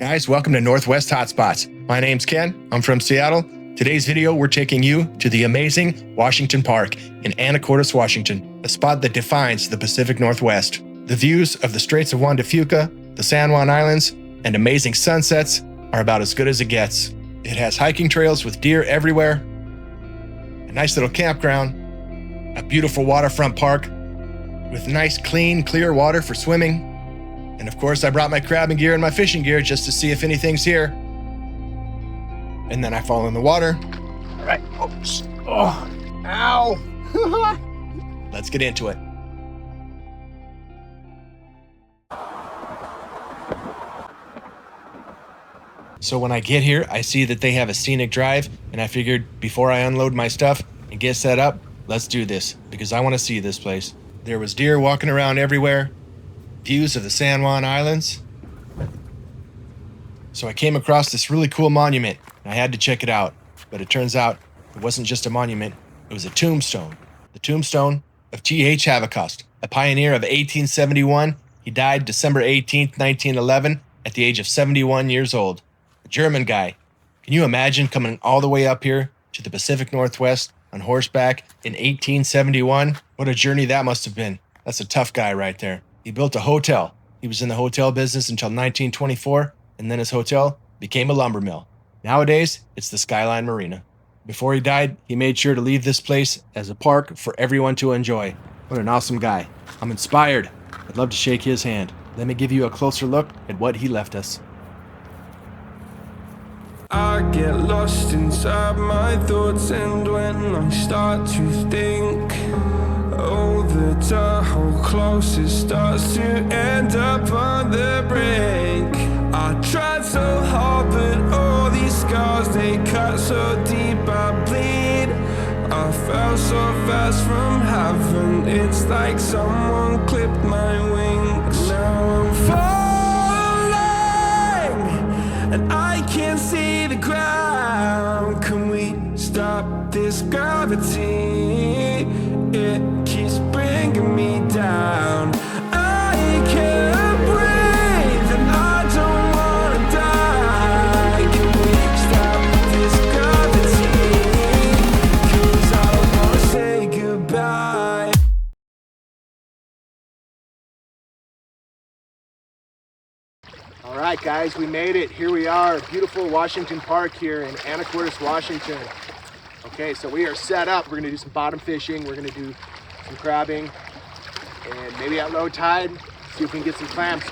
Guys, welcome to Northwest Hotspots. My name's Ken. I'm from Seattle. Today's video, we're taking you to the amazing Washington Park in Anacortes, Washington, a spot that defines the Pacific Northwest. The views of the Straits of Juan de Fuca, the San Juan Islands, and amazing sunsets are about as good as it gets. It has hiking trails with deer everywhere, a nice little campground, a beautiful waterfront park with nice, clean, clear water for swimming. And of course, I brought my crabbing gear and my fishing gear just to see if anything's here. And then I fall in the water. All right. Oops. Oh, ow. Let's get into it. So when I get here, I see that they have a scenic drive, and I figured before I unload my stuff and get set up, let's do this, because I want to see this place. There was deer walking around everywhere, views of the San Juan Islands. So I came across this really cool monument, and I had to check it out. But it turns out it wasn't just a monument, it was a tombstone. The tombstone of T.H. Havacost, a pioneer of 1871. He died December 18th, 1911, at the age of 71 years old. A German guy. Can you imagine coming all the way up here to the Pacific Northwest on horseback in 1871? What a journey that must have been. That's a tough guy right there. He built a hotel. He was in the hotel business until 1924, and then his hotel became a lumber mill. Nowadays, it's the Skyline Marina. Before he died, he made sure to leave this place as a park for everyone to enjoy. What an awesome guy. I'm inspired. I'd love to shake his hand. Let me give you a closer look at what he left us. I get lost inside my thoughts, and when I start to think, oh, the tunnel closest starts to end up on the brink. I tried so hard, but all these scars, they cut so deep I bleed. I fell so fast from heaven, it's like someone clipped my wings. Now I'm falling, and I can't see the ground. Can we stop this gravity? It keeps bringing me down. I can't breathe and I don't wanna die. Can we stop this gravity? 'Cause I don't wanna say goodbye. All right, guys, we made it. Here we are, beautiful Washington Park here in Anacortes, Washington. Okay, so we are set up. We're gonna do some bottom fishing. We're gonna do some crabbing and maybe at low tide, see if we can get some clams.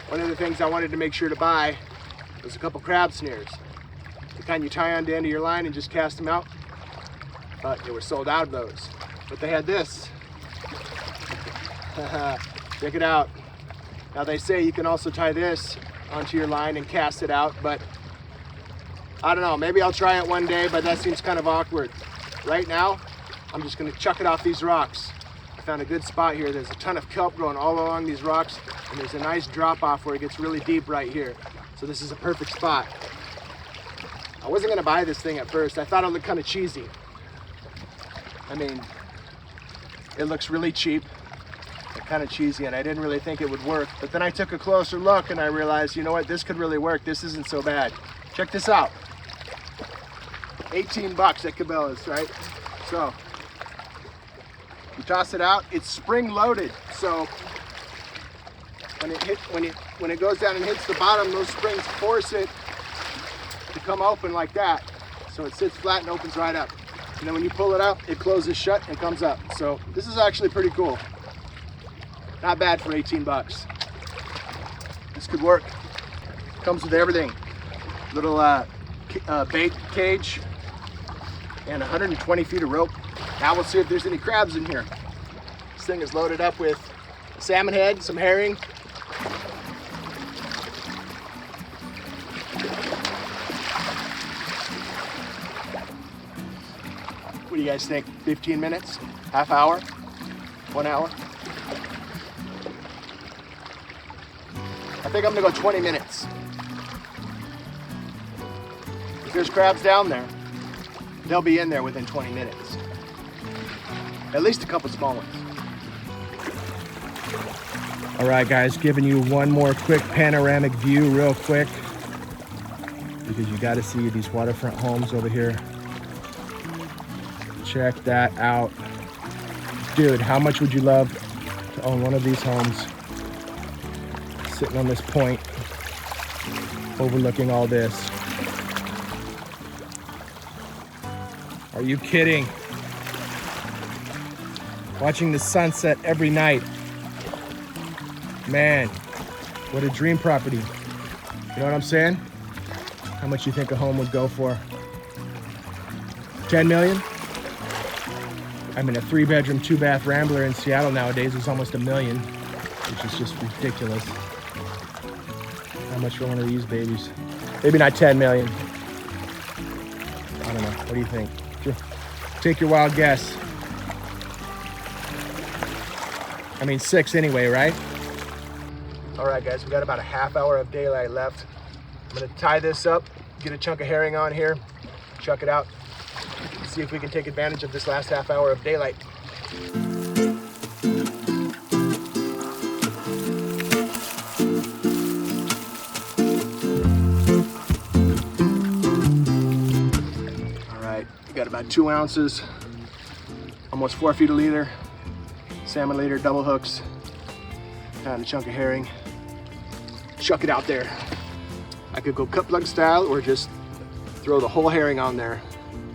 One of the things I wanted to make sure to buy was a couple crab snares. The kind you tie on the end of your line and just cast them out. But they were sold out of those. But they had this. Check it out. Now they say you can also tie this onto your line and cast it out, but I don't know, maybe I'll try it one day, but that seems kind of awkward. Right now, I'm just gonna chuck it off these rocks. I found a good spot here. There's a ton of kelp growing all along these rocks, and there's a nice drop off where it gets really deep right here. So this is a perfect spot. I wasn't gonna buy this thing at first. I thought it looked kind of cheesy. I mean, it looks really cheap, kind of cheesy, and I didn't really think it would work. But then I took a closer look and I realized, you know what, this could really work. This isn't so bad. Check this out. 18 bucks at Cabela's, right? So you toss it out, it's spring loaded. So when it goes down and hits the bottom, those springs force it to come open like that. So it sits flat and opens right up. And then when you pull it out, it closes shut and comes up. So this is actually pretty cool. Not bad for 18 bucks. This could work. Comes with everything. Little bait cage and 120 feet of rope. Now we'll see if there's any crabs in here. This thing is loaded up with salmon head, some herring. What do you guys think? 15 minutes? Half hour? 1 hour? I think I'm gonna go 20 minutes. If there's crabs down there, they'll be in there within 20 minutes. At least a couple small ones. All right, guys, giving you one more quick panoramic view real quick. because you got to see these waterfront homes over here. Check that out. Dude, how much would you love to own one of these homes sitting on this point overlooking all this? Are you kidding? Watching the sunset every night. Man, what a dream property. You know what I'm saying? How much you think a home would go for? 10 million? I mean, a 3-bedroom, 2-bath Rambler in Seattle nowadays is almost $1 million, which is just ridiculous. How much for one of these babies? Maybe not 10 million. I don't know. What do you think? Take your wild guess. I mean, 6 anyway, right? All right, guys, we got about a half hour of daylight left. I'm gonna tie this up, get a chunk of herring on here, chuck it out, see if we can take advantage of this last half hour of daylight. All right, we got about 2 ounces, almost 4 feet a leader, salmon leader, double hooks, and a chunk of herring. Chuck it out there. I could go cut plug style or just throw the whole herring on there.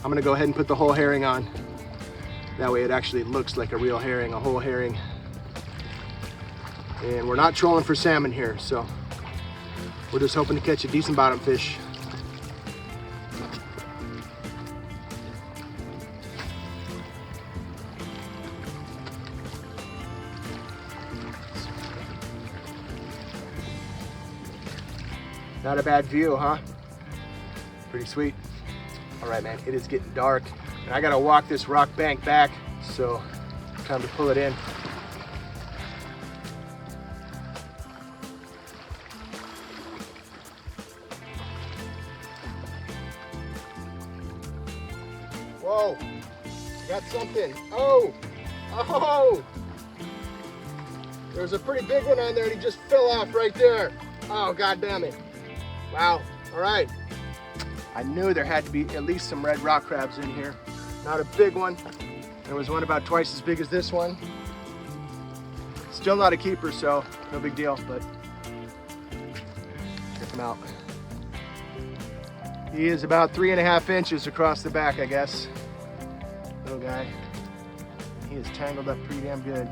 I'm gonna go ahead and put the whole herring on. That way it actually looks like a real herring, a whole herring. And we're not trolling for salmon here, so we're just hoping to catch a decent bottom fish. Not a bad view, huh? Pretty sweet. All right, man, it is getting dark and I gotta walk this rock bank back, so time to pull it in. Whoa, got something. Oh, there's a pretty big one on there and he just fell off right there. Oh, God damn it. Wow, all right. I knew there had to be at least some red rock crabs in here. Not a big one. There was one about twice as big as this one. Still not a keeper, so no big deal, but check him out. He is about 3.5 inches across the back, I guess. Little guy. He is tangled up pretty damn good.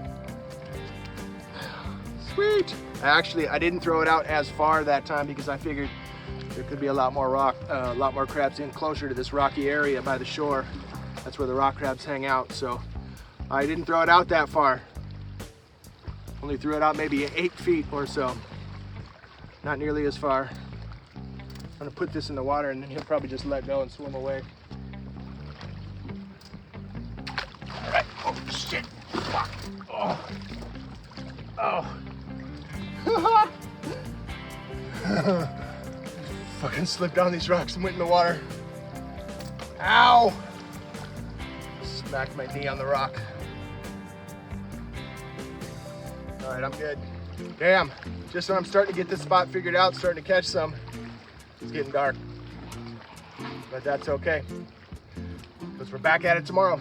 Sweet. I didn't throw it out as far that time because I figured there could be a lot more crabs in closer to this rocky area by the shore. That's where the rock crabs hang out, so I didn't throw it out that far. Only threw it out maybe 8 feet or so. Not nearly as far. I'm gonna put this in the water and then he'll probably just let go and swim away. All right, oh shit, fuck, oh. Fucking slipped down these rocks and went in the water. Ow! Smacked my knee on the rock. All right, I'm good. Damn, just when I'm starting to get this spot figured out, starting to catch some, it's getting dark. But that's okay, because we're back at it tomorrow.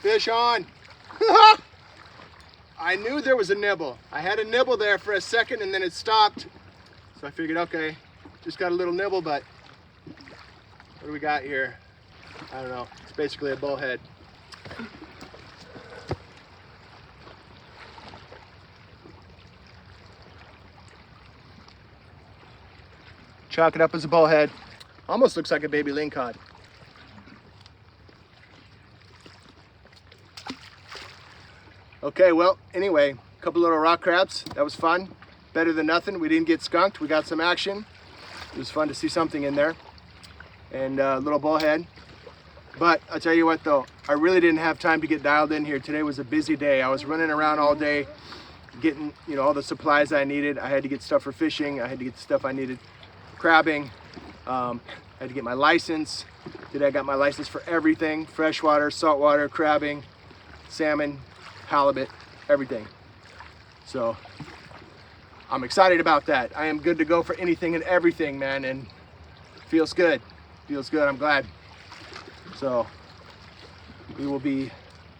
Fish on. I knew there was a nibble. I had a nibble there for a second and then it stopped. So I figured, okay, just got a little nibble, but what do we got here? I don't know. It's basically a bullhead. Chalk it up as a bullhead. Almost looks like a baby lingcod. Okay, well, anyway, a couple little rock crabs. That was fun. Better than nothing. We didn't get skunked. We got some action. It was fun to see something in there. And a little bullhead. But I'll tell you what though, I really didn't have time to get dialed in here. Today was a busy day. I was running around all day getting, all the supplies I needed. I had to get stuff for fishing. I had to get the stuff I needed for crabbing. I had to get my license. I got my license for everything. Freshwater, saltwater, crabbing. salmon, halibut, everything. So I'm excited about that. I am good to go for anything and everything, man, and feels good. Feels good, I'm glad. So we will be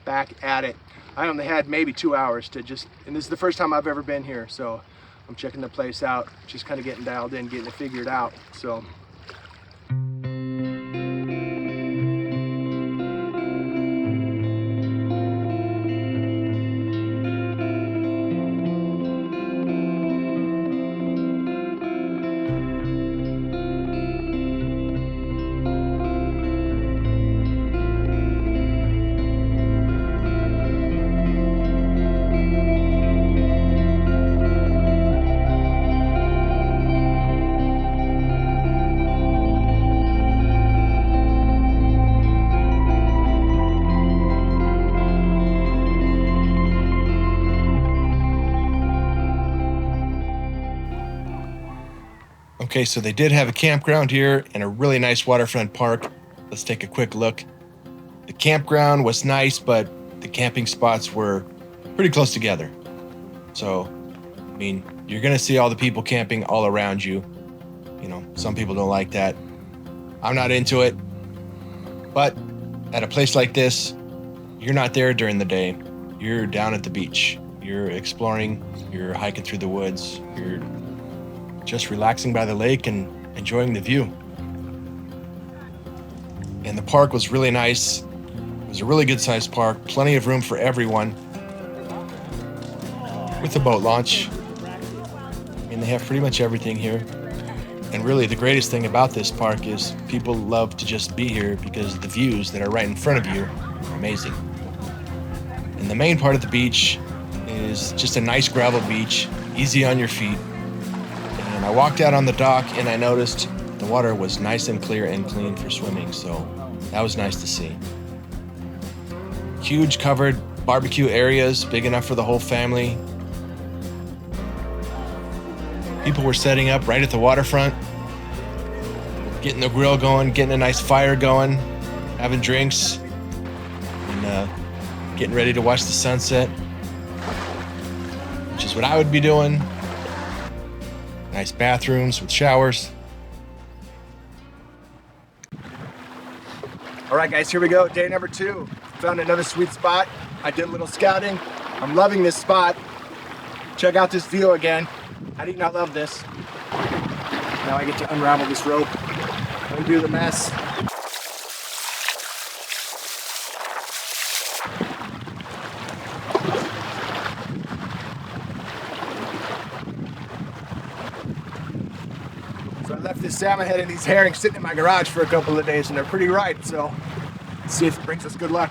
back at it. I only had maybe 2 hours to just, and this is the first time I've ever been here, so I'm checking the place out, just kind of getting dialed in, getting it figured out. So okay, so they did have a campground here and a really nice waterfront park. Let's take a quick look. The campground was nice, but the camping spots were pretty close together. So, I mean, you're gonna see all the people camping all around you. You know, some people don't like that. I'm not into it. But at a place like this, you're not there during the day. You're down at the beach. You're exploring, you're hiking through the woods, you're just relaxing by the lake and enjoying the view. And the park was really nice. It was a really good sized park, plenty of room for everyone. With a boat launch. I mean, they have pretty much everything here. And really the greatest thing about this park is people love to just be here because the views that are right in front of you are amazing. And the main part of the beach is just a nice gravel beach, easy on your feet. And I walked out on the dock and I noticed the water was nice and clear and clean for swimming, so that was nice to see. Huge covered barbecue areas, big enough for the whole family. People were setting up right at the waterfront, getting the grill going, getting a nice fire going, having drinks, and getting ready to watch the sunset, which is what I would be doing. Nice bathrooms with showers. all right, guys, here we go. Day number 2. Found another sweet spot. I did a little scouting. I'm loving this spot. Check out this view again. How do you not love this? Now I get to unravel this rope, undo the mess. So I left this salmon head and these herrings sitting in my garage for a couple of days and they're pretty ripe, so let's see if it brings us good luck.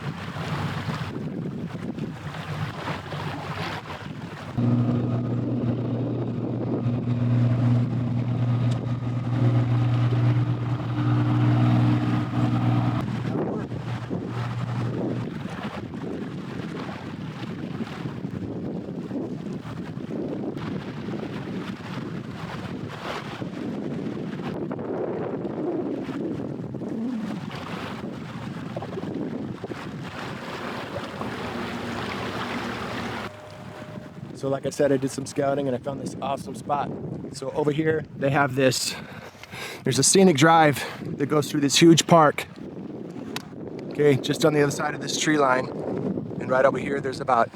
So like I said, I did some scouting and I found this awesome spot. So over here, they have this, there's a scenic drive that goes through this huge park. Okay, just on the other side of this tree line. And right over here, there's about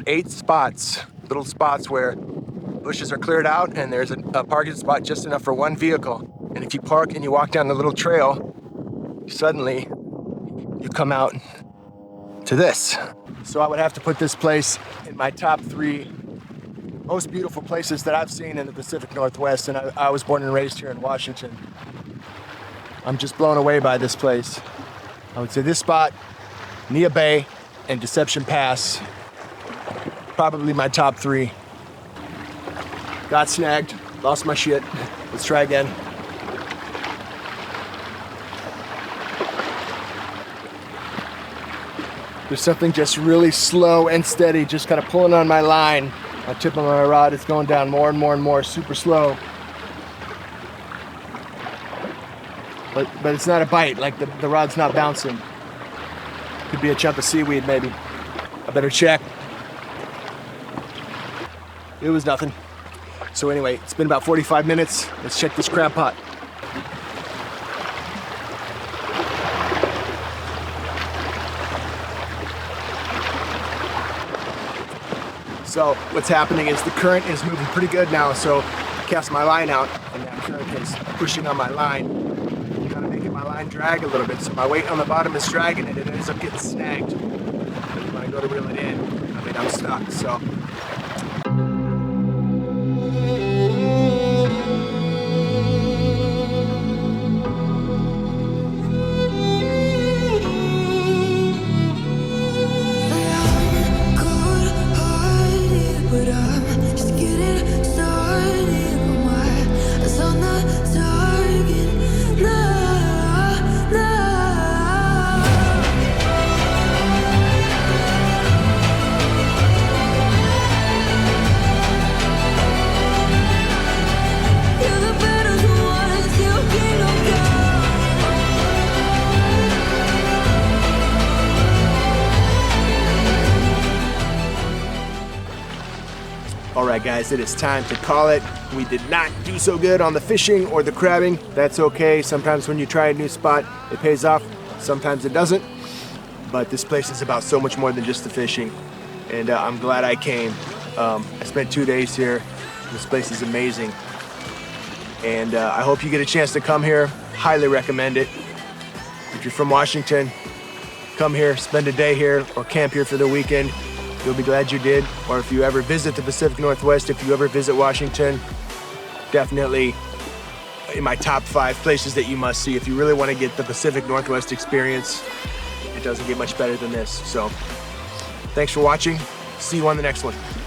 8 spots, little spots where bushes are cleared out and there's a parking spot just enough for one vehicle. And if you park and you walk down the little trail, suddenly you come out to this. So I would have to put this place in my top 3 most beautiful places that I've seen in the Pacific Northwest, and I was born and raised here in Washington. I'm just blown away by this place. I would say this spot, Nia Bay, and Deception Pass, probably my top 3. Got snagged, lost my shit. Let's try again. There's something just really slow and steady, just kind of pulling on my line. My tip of my rod is going down more and more and more, super slow. But it's not a bite, like the rod's not bouncing. Could be a chunk of seaweed maybe. I better check. It was nothing. So anyway, it's been about 45 minutes. Let's check this crab pot. So what's happening is the current is moving pretty good now. So I cast my line out and that current is pushing on my line, kind of making my line drag a little bit. So my weight on the bottom is dragging it and it ends up getting snagged. And when I go to reel it in, I mean, I'm stuck. So Alright guys, it is time to call it. We did not do so good on the fishing or the crabbing. That's okay. Sometimes when you try a new spot, it pays off. Sometimes it doesn't. But this place is about so much more than just the fishing. And I'm glad I came. I spent 2 days here. This place is amazing. And I hope you get a chance to come here. Highly recommend it. If you're from Washington, come here, spend a day here, or camp here for the weekend. You'll be glad you did. Or if you ever visit the Pacific Northwest, if you ever visit Washington, definitely in my top 5 places that you must see. If you really want to get the Pacific Northwest experience, it doesn't get much better than this. So thanks for watching. See you on the next one.